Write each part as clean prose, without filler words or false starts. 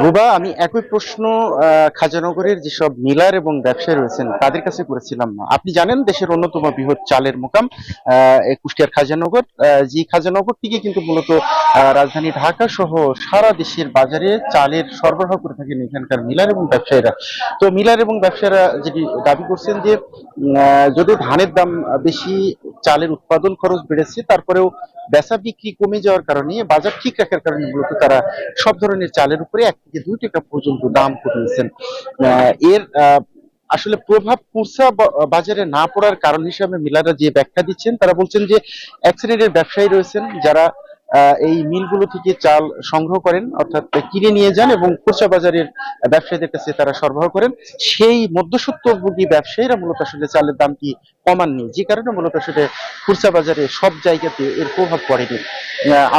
রুবা, আমি একই প্রশ্ন খাজানগরের যেসব মিলার এবং ব্যবসায়ী রয়েছেন তাদের কাছে করেছিলাম। আপনি জানেন দেশের অন্যতম বৃহৎ চালের মোকাম এই কুষ্টিয়ার খাজানগর। যে খাজানগর থেকে কিন্তু মূলত রাজধানী ঢাকা সহ সারা দেশের বাজারে চালের সরবরাহ করে থাকেন এখানকার মিলার এবং ব্যবসায়ীরা। তো মিলার এবং ব্যবসায়ীরা যেটি দাবি করছেন যে যদি ধানের দাম বেশি, চালের উৎপাদন খরচ বেড়েছে, তারপরেও বেচা বিক্রি কমে যাওয়ার কারণে, বাজার ঠিক রাখার কারণে মূলত তারা সব ধরনের চালের উপরে 1 থেকে 2 টাকা পর্যন্ত দাম কমিয়েছেন। এর আসলে প্রভাব খুচরা বাজারে না পড়ার কারণ হিসেবে মিলাররা যে ব্যাখ্যা দিচ্ছেন, তারা বলছেন যে এক শ্রেণীর ব্যবসায়ী রয়েছেন যারা এই মিলগুলো থেকে চাল সংগ্রহ করেন, অর্থাৎ কিনে নিয়ে যান এবং খুচরা বাজারের ব্যবসায়ীদের কাছে তারা সরবরাহ করেন। সেই মধ্যস্বত্বভোগী ব্যবসায়ীরা মূলত আসলে চালের দামটি কমাননি, যে কারণে মূলত আসলে খুচরা বাজারে সব জায়গাতে এর প্রভাব পড়েনি।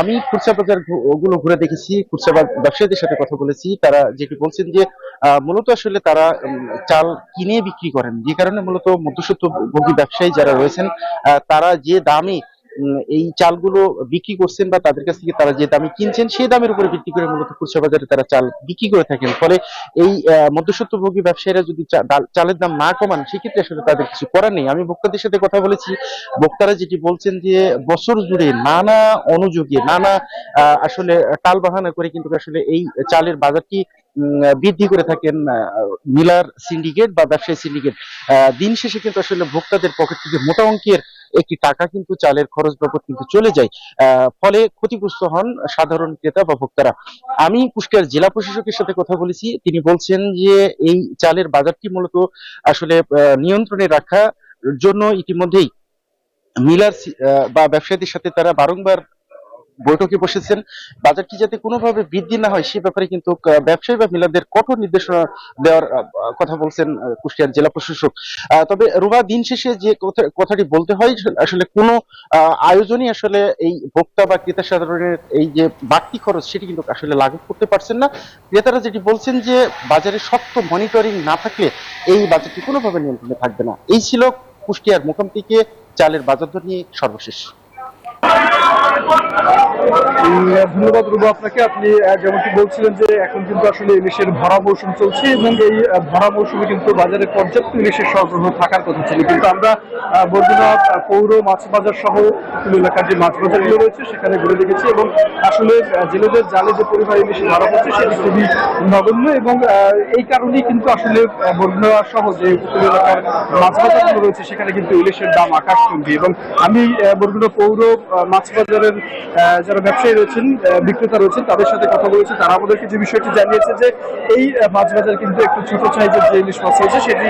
আমি খুচরা বাজার গুলো ঘুরে দেখেছি, খুচরা ব্যবসায়ীদের সাথে কথা বলেছি, তারা যেটি বলছেন যে মূলত আসলে তারা চাল কিনে বিক্রি করেন, যে কারণে মূলত মধ্যস্বত্বভোগী ব্যবসায়ী যারা রয়েছেন তারা যে দামে এই চালগুলো বিক্রি করছেন বা তাদের কাছ থেকে তারা যে দামে কিনছেন সেই দামের উপরে ভিত্তি করে মূলত খুচরা বাজারে তারা চাল বিক্রি করে থাকেন। ফলে এই মধ্যস্বত্বভোগী ব্যবসায়ীরা যদি চালের দাম না কমান, সেক্ষেত্রে আসলে তাদের কিছু করার নেই। আমি ভোক্তাদের সাথে কথা বলেছি, ভোক্তারা যেটি বলছেন যে বছর জুড়ে নানা অনুযোগে, নানা আসলে টাল বাহানা করে কিন্তু আসলে এই চালের বাজারটি বৃদ্ধি করে থাকেন মিলার সিন্ডিকেট বা ব্যবসায়ী সিন্ডিকেট। দিন শেষে কিন্তু আসলে ভোক্তাদের পকেট থেকে মোটা অঙ্কের একটি টাকা কিন্তু চালের খরচ বাবদ কিন্তু চলে যায়। ফলে ক্ষতিগ্রস্ত হন সাধারণ ক্রেতা বা ভোক্তারা। আমি কুষ্টিয়ার জেলা প্রশাসকের সাথে কথা বলেছি, তিনি বলছেন যে এই চালের বাজারটি মূলত আসলে নিয়ন্ত্রণে রাখার জন্য ইতিমধ্যেই মিলার বা ব্যবসায়ীদের সাথে তারা বারংবার বৈঠকে বসেছেন। বাজারটি যাতে কোনোভাবে বৃদ্ধি না হয় সে ব্যাপারে কিন্তু ব্যবসায়ী বা মিলারদের কঠোর নির্দেশনা দেওয়ার কথা বলছেন কুষ্টিয়ার জেলা প্রশাসক। তবে রুবা, দিন শেষে যে কথাটি বলতে হয়, আসলে কোনো আয়োজনই আসলে এই ভোক্তা বা ক্রেতা সাধারণের এই যে বাড়তি খরচ সেটি কিন্তু আসলে লাঘব করতে পারছেন না। ক্রেতারা যেটি বলছেন যে বাজারে শক্ত মনিটরিং না থাকলে এই বাজারটি কোনোভাবে নিয়ন্ত্রণে থাকবে না। এই ছিল কুষ্টিয়ার মোকাম থেকে চালের বাজার দর নিয়ে সর্বশেষ। ধন্যবাদ রুবা আপনাকে। আপনি যেমনটি বলছিলেন যে এখন কিন্তু আসলে ইলিশের ভরা মৌসুম চলছে এবং এই ভরা মৌসুমে কিন্তু বাজারে পর্যাপ্ত ইলিশের সরবরাহ থাকার কথা ছিল, কিন্তু আমরা বরগুনা পৌর মাছ বাজার সহ এলাকার যে মাছ বাজারগুলো রয়েছে সেখানে ঘুরে দেখেছি এবং আসলে জেলেদের জালে যে পরিমাণ ইলিশ ধরা পড়ছে সেটি খুবই নগণ্য এবং এই কারণেই কিন্তু আসলে বরগুনা সহ যে উপকূল এলাকার মাছ বাজারগুলো রয়েছে সেখানে কিন্তু ইলিশের দাম আকাশচুম্বী। এবং আমি বরগুনা পৌর মাছ বাজারের যারা ব্যবসায়ী রয়েছেন, বিক্রেতা রয়েছেন, তাদের সাথে কথা বলেছে। তারা আমাদেরকে যে বিষয়টি জানিয়েছে যে এই মাছ বাজার কিন্তু একটু ছোট সাইজের যে ইলিশ মাছ রয়েছে সেটি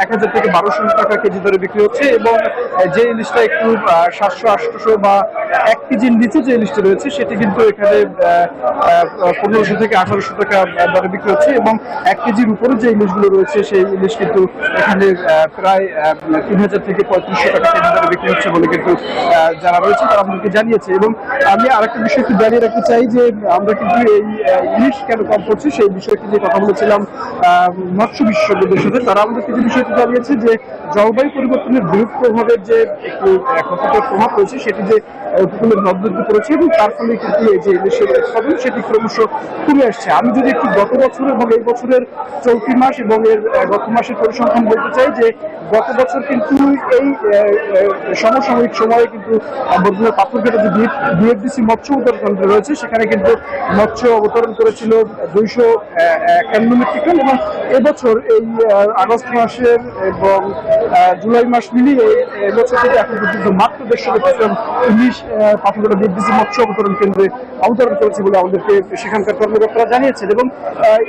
1000 থেকে 1200 টাকা কেজি দরে বিক্রি হচ্ছে এবং যে ইলিশটা একটু 700-800 বা 1 কেজির নিচে যে ইলিশটা রয়েছে সেটি কিন্তু এখানে 1500 থেকে 1800 টাকা দরে বিক্রি হচ্ছে এবং 1 কেজির উপরে যে ইলিশগুলো রয়েছে সেই ইলিশ কিন্তু এখানে প্রায় 3000 থেকে 3500 টাকা কেজি দরে বিক্রি হচ্ছে বলে কিন্তু যারা রয়েছে তারা আমাদেরকে জানিয়েছে। এবং আমি আরেকটা বিষয় একটু জানিয়ে রাখতে চাই যে আমরা কিন্তু এই ইলিশ কেন কম করছি সেই বিষয়টি নিয়ে কথা বলেছিলাম মৎস্য বিশেষজ্ঞদের সাথে। তারা আমাদেরকে যে বিষয়টি জানিয়েছে যে জলবায়ু পরিবর্তনের বিরূপ প্রভাবের যে একটু ক্ষতিকর প্রভাব রয়েছে সেটি যে উপকূলের নদনদী পড়েছে এবং তার ফলে কিন্তু এই যে ইলিশের উৎপাদন সেটি ক্রমশ কমে আসছে। আমি যদি একটু গত বছর এবং এই বছরের চলতি মাস এবং এর গত মাসের পরিসংখ্যান বলতে চাই যে গত বছর কিন্তু এই সমসাময়িক সময়ে কিন্তু বর্তমানে পাথরঘাটা যে বিএফডিসি মৎস্য উদ্ধার কেন্দ্র রয়েছে সেখানে কিন্তু মৎস্য অবতরণ করেছিল 251 মেট্রিক টন এবং এবছর এই আগস্ট মাসের এবং জুলাই মাস মিলিয়ে এবছর থেকে এখন পর্যন্ত মাত্র 150 মেট্রিক টন ইলিশ পাথরঘাটা বিএফডিসি মৎস্য অবতরণ কেন্দ্রে অবতরণ করেছে বলে আমাদেরকে সেখানকার কর্মকর্তারা জানিয়েছেন। এবং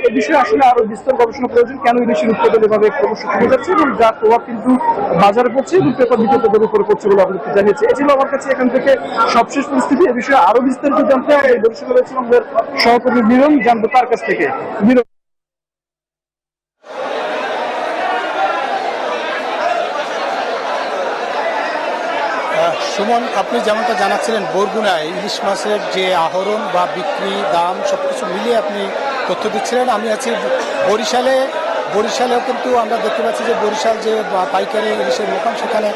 এ বিষয়ে আসলে আরো বিস্তর গবেষণা প্রয়োজন, কেন ইলিশের উৎপাদন এভাবে ক্রমশ কমে যাচ্ছে এবং যার প্রভাব কিন্তু বাজারে পড়ছে এবং ক্রেতা বিক্রেতাদের উপরে পড়ছে বলে আমাদেরকে জানিয়েছে। এ ছিল আমার কাছে এখান থেকে সবশেষ পরিস্থিতি। এ বিষয়ে আরো বিস্তারিত জানতে এই বরিশালে রয়েছে আমাদের সহকর্মী মিলন, জানবো তার কাছ থেকে। মিলন, সুমন, আপনি যেমনটা জানাচ্ছিলেন বরগুনায় ইলিশ মাছের যে আহরণ বা বিক্রি দাম সবকিছু মিলিয়ে আপনি তথ্য দিচ্ছিলেন। আমি আছি বরিশালেও কিন্তু আমরা দেখতে পাচ্ছি যে বরিশাল যে পাইকারি ইলিশের মোকাম সেখানে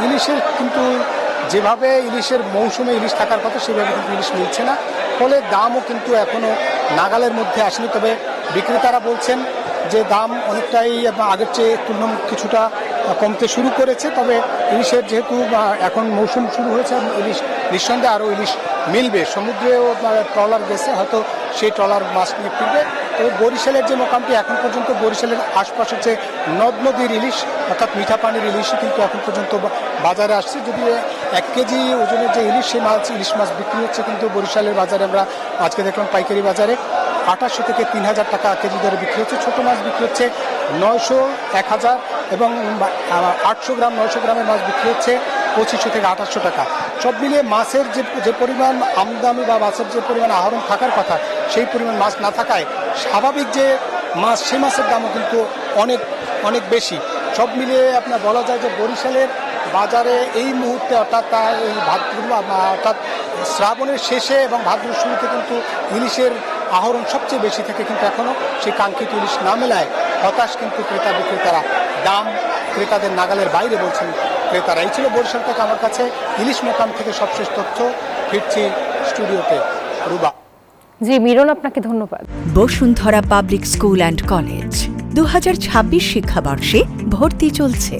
ইলিশের কিন্তু যেভাবে ইলিশের মৌসুমে ইলিশ থাকার কথা সেভাবে কিন্তু ইলিশ মিলছে না, ফলে দামও কিন্তু এখনও নাগালের মধ্যে আসেনি। তবে বিক্রেতারা বলছেন যে দাম অনেকটাই আগের চেয়ে তুলনামূলক কিছুটা কমতে শুরু করেছে। তবে ইলিশের যেহেতু এখন মৌসুম শুরু হয়েছে, ইলিশ নিঃসন্দেহে আরও ইলিশ মিলবে। সমুদ্রেও ট্রলার গেছে, হয়তো সেই ট্রলার মাছ নিয়ে ফিরবে। তবে বরিশালের যে মোকামটি এখন পর্যন্ত, বরিশালের আশপাশের যে নদ নদীর ইলিশ অর্থাৎ মিঠা পানির ইলিশই কিন্তু এখন পর্যন্ত বাজারে আসছে। যদি 1 কেজি ওজনের যে ইলিশ, সেই ইলিশ মাছ বিক্রি হচ্ছে কিন্তু বরিশালের বাজারে আমরা আজকে দেখলাম পাইকারি বাজারে 2800 থেকে 3000 টাকা কেজি দরে বিক্রি হচ্ছে। ছোটো মাছ বিক্রি হচ্ছে 900, 1000 এবং 800 গ্রাম 900 গ্রামের মাছ বিক্রি হচ্ছে 2500 থেকে 2800 টাকা। সব মিলিয়ে মাছের যে পরিমাণ আমদানি বা মাছের যে পরিমাণ আহরণ থাকার কথা, সেই পরিমাণ মাছ না থাকায় স্বাভাবিক যে মাছ, সেই মাছের দামও কিন্তু অনেক অনেক বেশি। সব মিলিয়ে আপনার বলা যায় যে বরিশালের বাজারে এই মুহূর্তে অর্থাৎ এই অর্থাৎ শ্রাবণের শেষে এবং ভাদ্রের শুরুতে কিন্তু ইলিশের আহরণ সবচেয়ে বেশি থাকে, কিন্তু এখনও সেই কাঙ্ক্ষিত ইলিশ না মেলায় হতাশ কিন্তু ক্রেতা বিক্রেতারা। দাম ক্রেতাদের নাগালের বাইরে বলছেন ক্রেতারা। এই ছিল বরিশাল থেকে আমার কাছে ইলিশ মোকাম থেকে সবশেষ তথ্য। ফিরছি স্টুডিওতে। রুবা। জি মিরন, আপনাকে ধন্যবাদ। Bashundhara public school and college 2026 শিক্ষাবর্ষে ভর্তি চলছে।